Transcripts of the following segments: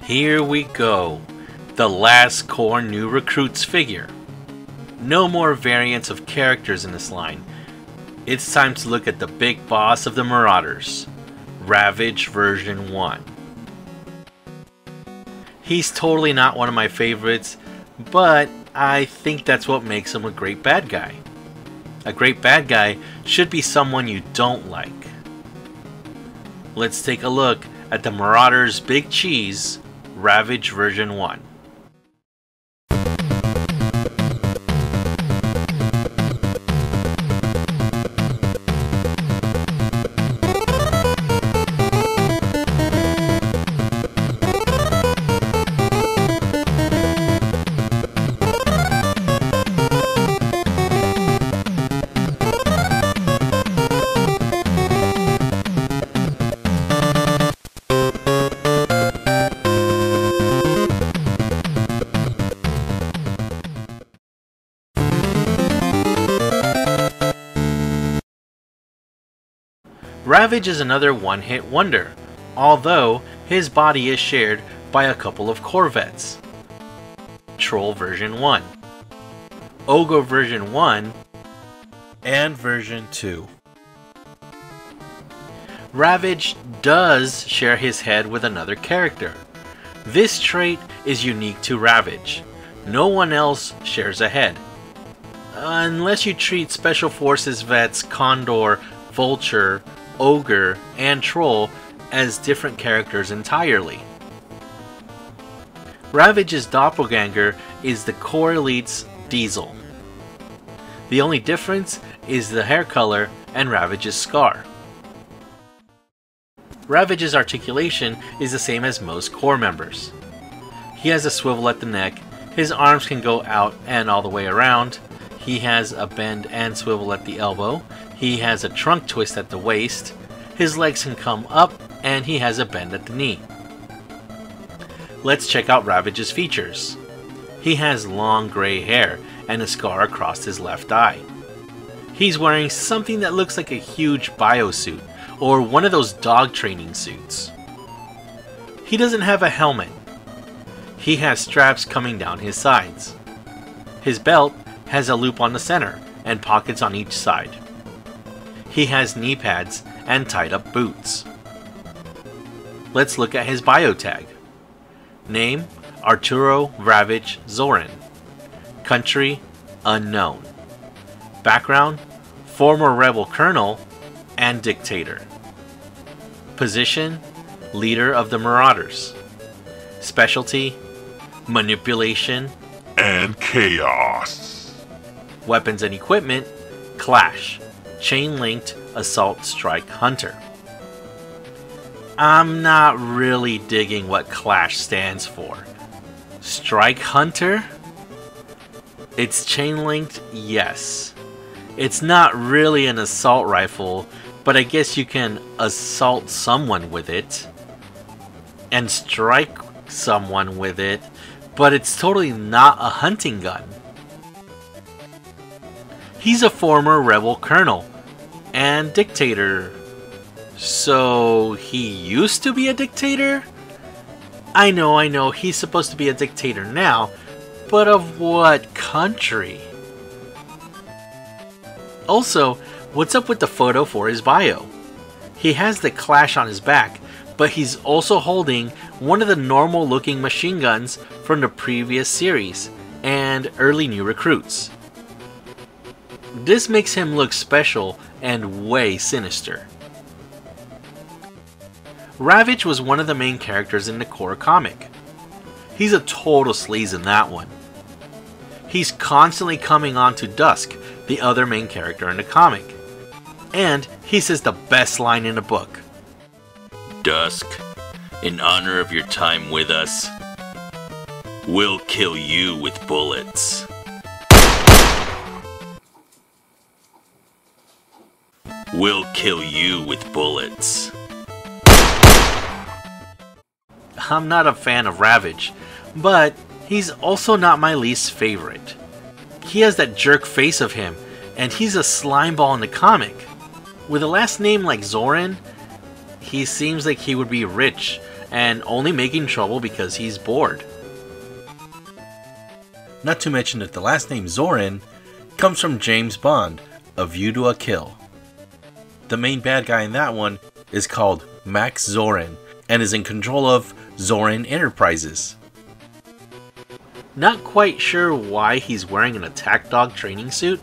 Here we go, the last core new recruits figure. No more variants of characters in this line. It's time to look at the big boss of the Marauders, Ravage version 1. He's totally not one of my favorites, but I think that's what makes him a great bad guy. A great bad guy should be someone you don't like. Let's take a look at the Marauders Big Cheese, Ravage version 1. Ravage is another one-hit wonder, although his body is shared by a couple of Corvettes. Troll version 1, Ogre version 1, and version 2. Ravage does share his head with another character. This trait is unique to Ravage. No one else shares a head. Unless you treat Special Forces vets Condor, Vulture, Ogre, and Troll as different characters entirely. Ravage's doppelganger is the Core Elite's Diesel. The only difference is the hair color and Ravage's scar. Ravage's articulation is the same as most Core members. He has a swivel at the neck, his arms can go out and all the way around, he has a bend and swivel at the elbow, he has a trunk twist at the waist, his legs can come up, and he has a bend at the knee. Let's check out Ravage's features. He has long gray hair and a scar across his left eye. He's wearing something that looks like a huge biosuit, or one of those dog training suits. He doesn't have a helmet. He has straps coming down his sides. His belt has a loop on the center, and pockets on each side. He has knee pads and tied up boots. Let's look at his bio tag. Name, Arturo Ravage Zorin. Country, unknown. Background, former rebel colonel and dictator. Position, leader of the Marauders. Specialty, manipulation and chaos. Weapons and equipment, Clash. Chain-linked Assault Strike Hunter. I'm not really digging what Clash stands for. Strike Hunter? It's chain-linked, yes. It's not really an assault rifle, but I guess you can assault someone with it. And strike someone with it, but it's totally not a hunting gun. He's a former rebel colonel and dictator. So he used to be a dictator? I know, he's supposed to be a dictator now, but of what country? Also, what's up with the photo for his bio? He has the Clash on his back, but he's also holding one of the normal looking machine guns from the previous series and early new recruits. This makes him look special and way sinister. Ravage was one of the main characters in the Core comic. He's a total sleaze in that one. He's constantly coming on to Dusk, the other main character in the comic. And he says the best line in the book. Dusk, in honor of your time with us, we'll kill you with bullets. We'll kill you with bullets. I'm not a fan of Ravage, but he's also not my least favorite. He has that jerk face of him, and he's a slimeball in the comic. With a last name like Zorin, he seems like he would be rich and only making trouble because he's bored. Not to mention that the last name Zorin comes from James Bond, A View to a Kill. The main bad guy in that one is called Max Zorin and is in control of Zorin Enterprises. Not quite sure why he's wearing an attack dog training suit.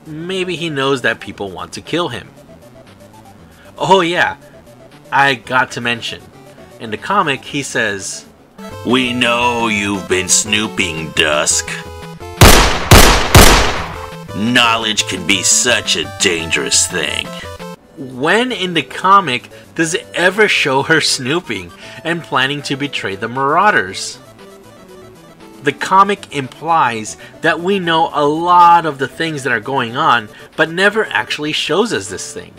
Maybe he knows that people want to kill him. Oh yeah, I got to mention. In the comic, he says, "We know you've been snooping, Dusk. Knowledge can be such a dangerous thing." When in the comic does it ever show her snooping and planning to betray the Marauders? The comic implies that we know a lot of the things that are going on, but never actually shows us this thing.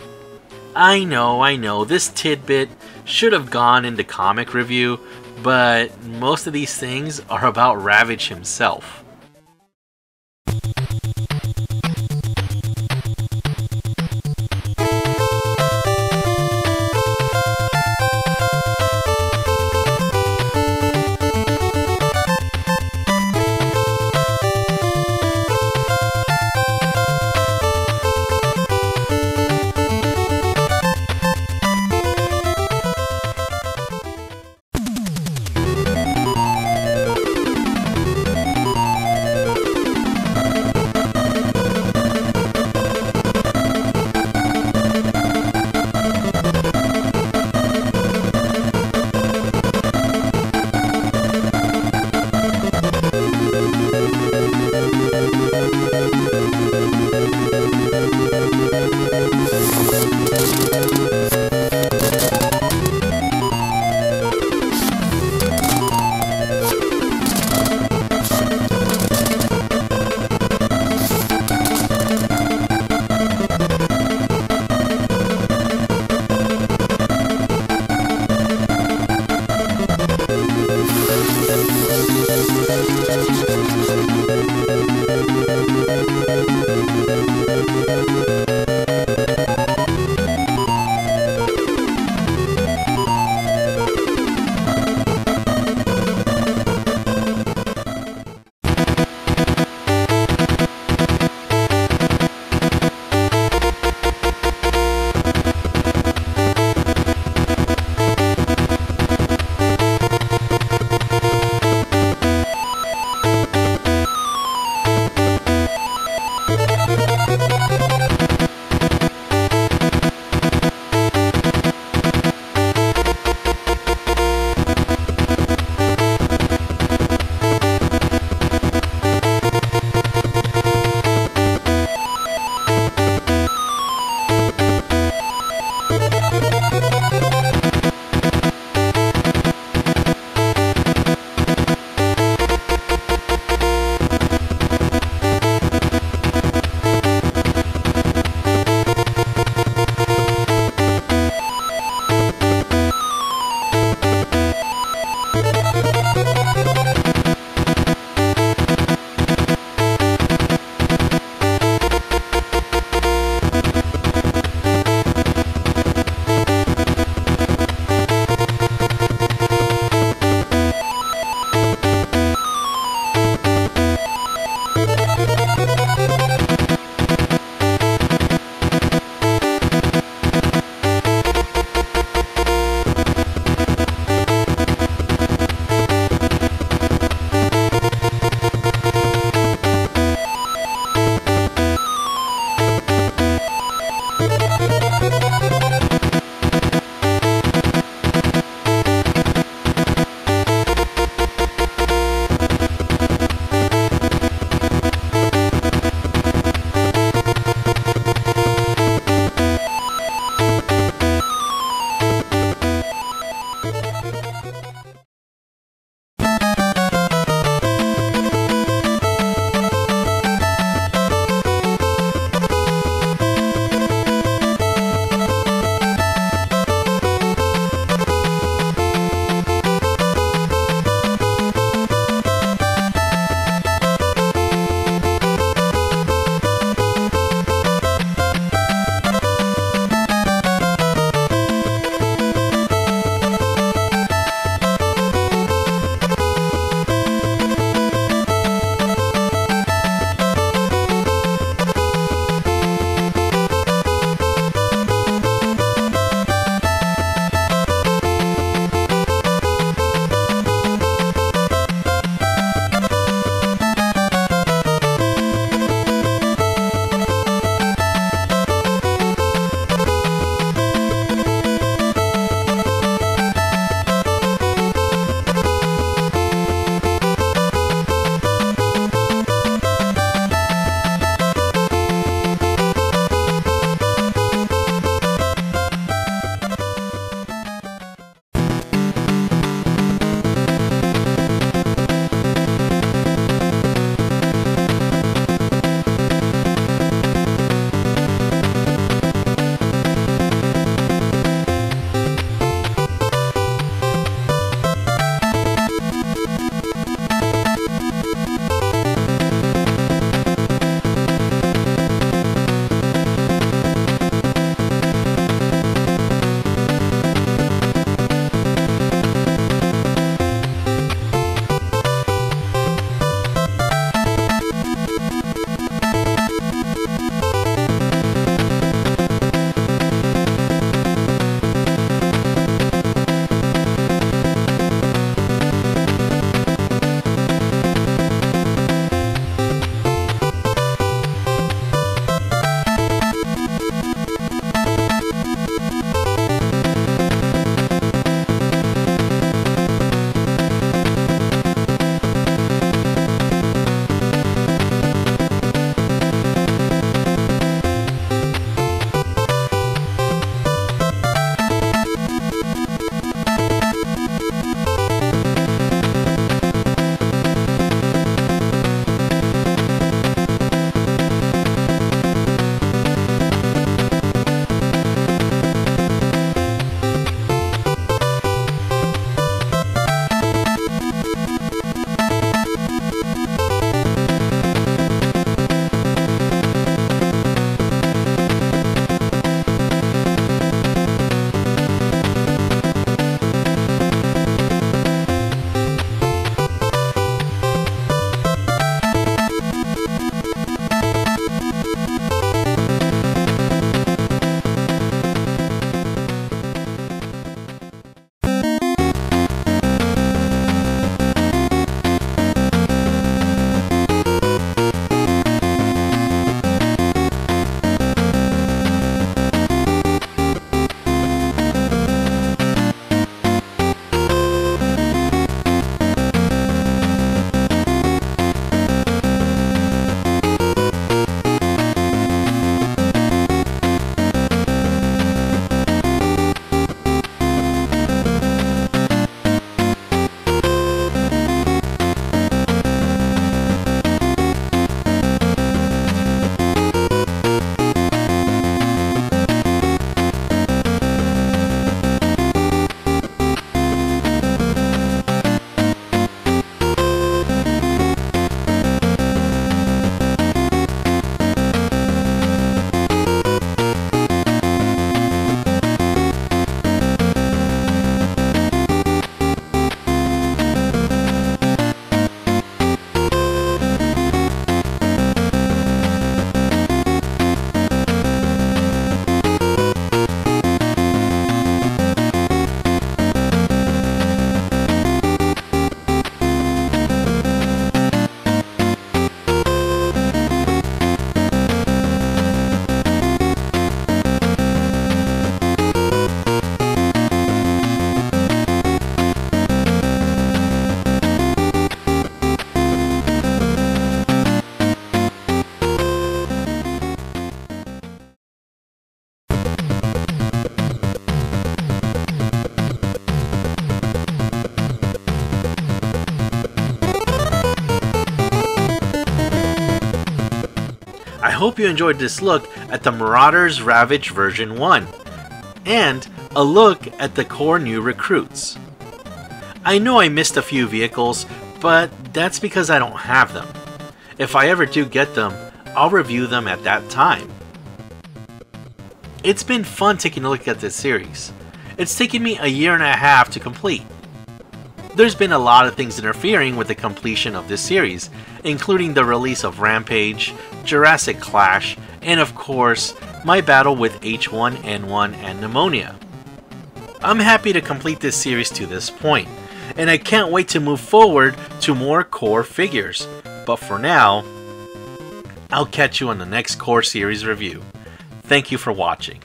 I know, this tidbit should have gone into comic review, but most of these things are about Ravage himself. hope you enjoyed this look at the Marauders Ravage version 1, and a look at the core new recruits. I know I missed a few vehicles, but that's because I don't have them. If I ever do get them, I'll review them at that time. It's been fun taking a look at this series. It's taken me a year and a half to complete. There's been a lot of things interfering with the completion of this series, including the release of Rampage, Jurassic Clash, and of course, my battle with H1N1 and pneumonia. I'm happy to complete this series to this point, and I can't wait to move forward to more core figures. But for now, I'll catch you on the next core series review. Thank you for watching.